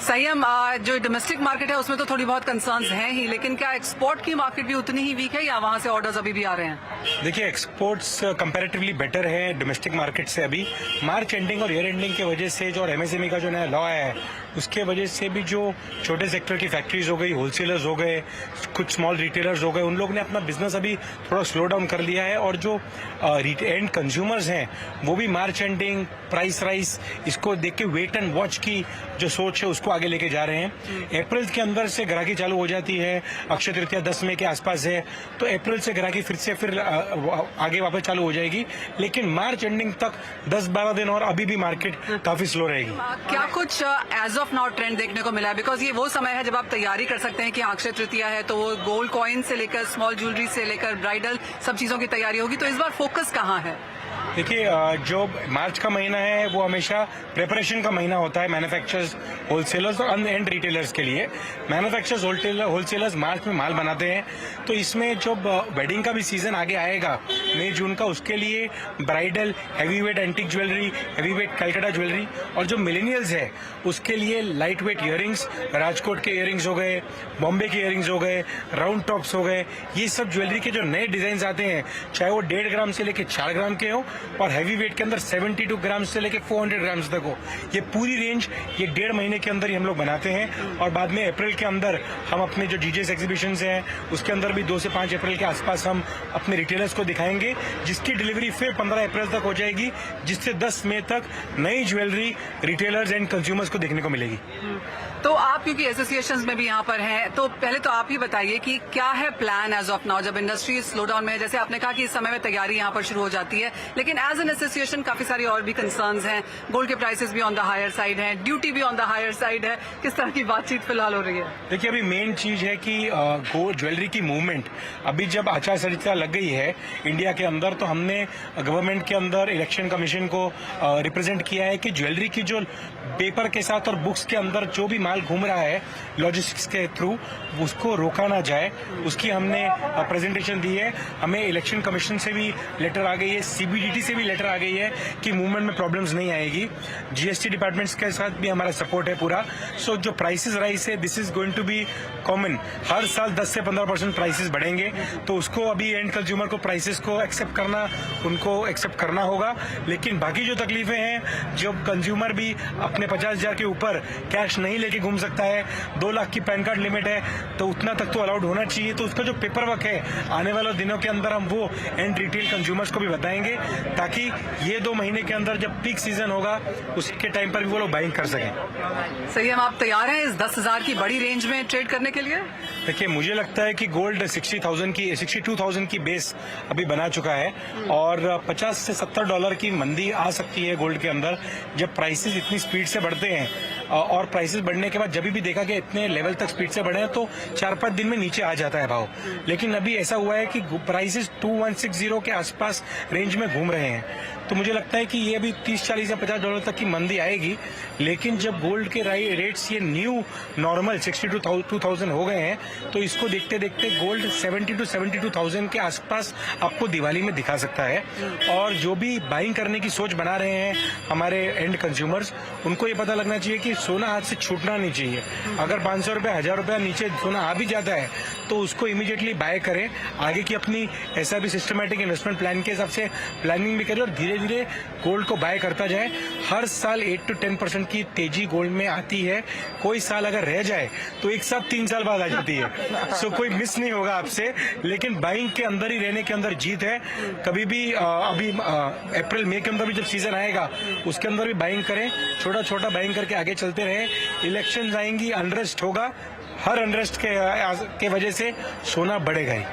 संयम, जो domestic market है उसमें तो थोड़ी बहुत कंसर्न्स हैं ही, लेकिन क्या एक्सपोर्ट की मार्केट भी उतनी ही वीक है या वहां से ऑर्डर्स अभी भी आ रहे हैं? देखिए, एक्सपोर्ट्स कंपैरेटिवली बेटर है डोमेस्टिक मार्केट से। अभी मार्च एंडिंग और ईयर एंडिंग की वजह से जो एमएसएमई का जो नया लॉ आया है उसके वजह से भी जो छोटे सेक्टर की फैक्ट्रीज हो गई, होलसेलर्स हो गए, कुछ स्मॉल रिटेलर्स हो गए, उन लोग ने अपना बिजनेस अभी थोड़ा स्लो डाउन कर लिया है। और जो एंड कंज्यूमर्स हैं वो भी मार्च एंडिंग, प्राइस राइस, इसको देख के वेट एंड वॉच की जो सोच है उसको आगे लेके जा रहे हैं। अप्रैल के अंदर से ग्राहकी चालू हो जाती है, अक्षय तृतीया 10 मई के आसपास है, तो अप्रैल से ग्राहकी फिर आगे वापस चालू हो जाएगी। लेकिन मार्च एंडिंग तक 10-12 दिन और अभी भी मार्केट काफी स्लो रहेगी। क्या कुछ एज ऑफ नाउ ट्रेंड देखने को मिला है? बिकॉज ये वो समय है जब आप तैयारी कर सकते हैं कि अक्षय तृतीया है, तो वो गोल्ड कॉइन से लेकर स्मॉल ज्वेलरी से लेकर ब्राइडल सब चीजों की तैयारी होगी, तो इस बार फोकस कहाँ है? देखिए, जो मार्च का महीना है वो हमेशा प्रिपरेशन का महीना होता है मैन्युफैक्चरर्स, होलसेलर्स और एंड रिटेलर्स के लिए। मैन्युफैक्चरर्स, होलसेलर्स मार्च में माल बनाते हैं, तो इसमें जो वेडिंग का भी सीजन आगे आएगा मई जून का, उसके लिए bridal, heavy weight antique jewellery, heavy weight Calcutta jewellery, और जो मिलेनियल्स है उसके लिए लाइट वेट इयरिंग्स, राजकोट के इयरिंग्स हो गए, बॉम्बे के इयरिंग्स हो गए, राउंड टॉप्स हो गए, ये सब ज्वेलरी के जो नए डिजाइन आते हैं, चाहे वो 1.5 ग्राम से लेकर 4 ग्राम के हो और हैवी वेट के अंदर 72 ग्राम से लेकर 400 ग्राम तक हो, ये पूरी रेंज ये 1.5 महीने के अंदर ही हम लोग बनाते हैं। और बाद में अप्रैल के अंदर हम अपने जो जीजेस एग्जीबिशंस हैं उसके अंदर भी 2 से 5 अप्रैल के आसपास हम अपने रिटेलर्स को दिखाएंगे, जिसकी डिलीवरी फिर 15 अप्रैल तक हो जाएगी, जिससे 10 मई तक नई ज्वेलरी रिटेलर्स एंड कंज्यूमर्स को देखने को मिलेगी। तो आप क्योंकि एसोसिएशंस में भी यहाँ पर हैं, तो पहले तो आप ही बताइए कि क्या है प्लान एज ऑफ नाउ, जब इंडस्ट्री स्लो डाउन में है? जैसे आपने कहा कि इस समय में तैयारी यहाँ पर शुरू हो जाती है, लेकिन एज एन एसोसिएशन काफी सारी और भी कंसर्न्स हैं। गोल्ड के प्राइसेस भी ऑन द हायर साइड हैं, ड्यूटी भी ऑन द हायर साइड है, किस तरह की बातचीत फिलहाल हो रही है? देखिए, अभी मेन चीज है कि गोल्ड ज्वेलरी की मूवमेंट, अभी जब आचार संहिता लग गई है इंडिया के अंदर, तो हमने गवर्नमेंट के अंदर इलेक्शन कमीशन को रिप्रेजेंट किया है कि ज्वेलरी की जो पेपर के साथ और बुक्स के अंदर जो भी माल घूम रहा है लॉजिस्टिक्स के थ्रू, उसको रोका ना जाए, उसकी हमने प्रेजेंटेशन दी है। हमें इलेक्शन कमीशन से भी लेटर आ गई है, सीबीडीटी से भी लेटर आ गई है कि मूवमेंट में प्रॉब्लम्स नहीं आएगी। जीएसटी डिपार्टमेंट्स के साथ भी हमारा सपोर्ट है पूरा। सो जो प्राइसेस राइस है, this is going to be common. हर साल 10 से 15% प्राइसेस बढ़ेंगे, तो उसको अभी एंड कंज्यूमर को प्राइसेस को एक्सेप्ट करना होगा। लेकिन बाकी जो तकलीफें हैं, जो कंज्यूमर भी अपने 50,000 के ऊपर कैश नहीं लेके घूम सकता है, 2 लाख की पैन कार्ड लिमिट है, तो उतना तक तो अलाउड होना चाहिए। तो उसका जो पेपर वर्क है, आने वाले दिनों के अंदर हम वो एंड रिटेल कंज्यूमर्स को भी बताएंगे, ताकि ये 2 महीने के अंदर जब पीक सीजन होगा उसके टाइम पर भी वो लोग बाइंग कर सकें। सही, हम आप तैयार हैं इस 10,000 की बड़ी रेंज में ट्रेड करने के लिए? देखिए, मुझे लगता है कि गोल्ड 62,000 की बेस अभी बना चुका है, और $50 से $70 की मंदी आ सकती है गोल्ड के अंदर जब प्राइसेस इतनी स्पीड से बढ़ते हैं। और प्राइसेस बढ़ने के बाद जब भी देखा कि इतने लेवल तक स्पीड से बढ़े हैं तो 4-5 दिन में नीचे आ जाता है भाव। लेकिन अभी ऐसा हुआ है कि प्राइसेस 2160 के आसपास रेंज में घूम रहे हैं, तो मुझे लगता है कि ये अभी 30, 40 या $50 तक की मंदी आएगी। लेकिन जब गोल्ड के रेट्स ये न्यू नॉर्मल 62,000 हो गए हैं, तो इसको देखते देखते गोल्ड 70 to 72,000 के आसपास आपको दिवाली में दिखा सकता है। और जो भी बाइंग करने की सोच बना रहे हैं हमारे एंड कंज्यूमर्स, उनको ये पता लगना चाहिए कि सोना हाथ से छूटना नहीं चाहिए। अगर 500 रुपये, 1000 रुपया नीचे सोना आ भी जाता है तो उसको इमीडिएटली बाय करें, आगे की अपनी ऐसा भी सिस्टमैटिक इन्वेस्टमेंट प्लान के हिसाब से प्लानिंग भी करें और धीरे धीरे गोल्ड को बाय करता जाए। हर साल 8 to 10% की तेजी गोल्ड में आती है। कोई साल अगर रह जाए तो एक साथ 3 साल बाद आ जाती है। सो कोई मिस नहीं होगा आपसे, लेकिन बाइंग के अंदर ही रहने के अंदर जीत है। कभी भी अभी अप्रैल मई के अंदर भी जब सीजन आएगा उसके अंदर भी बाइंग करें, छोटा छोटा बाइंग करके आगे चलते रहे। इलेक्शन आएंगी, अनरेस्ट होगा, हर अनरेस्ट के वजह से सोना बढ़ेगा ही।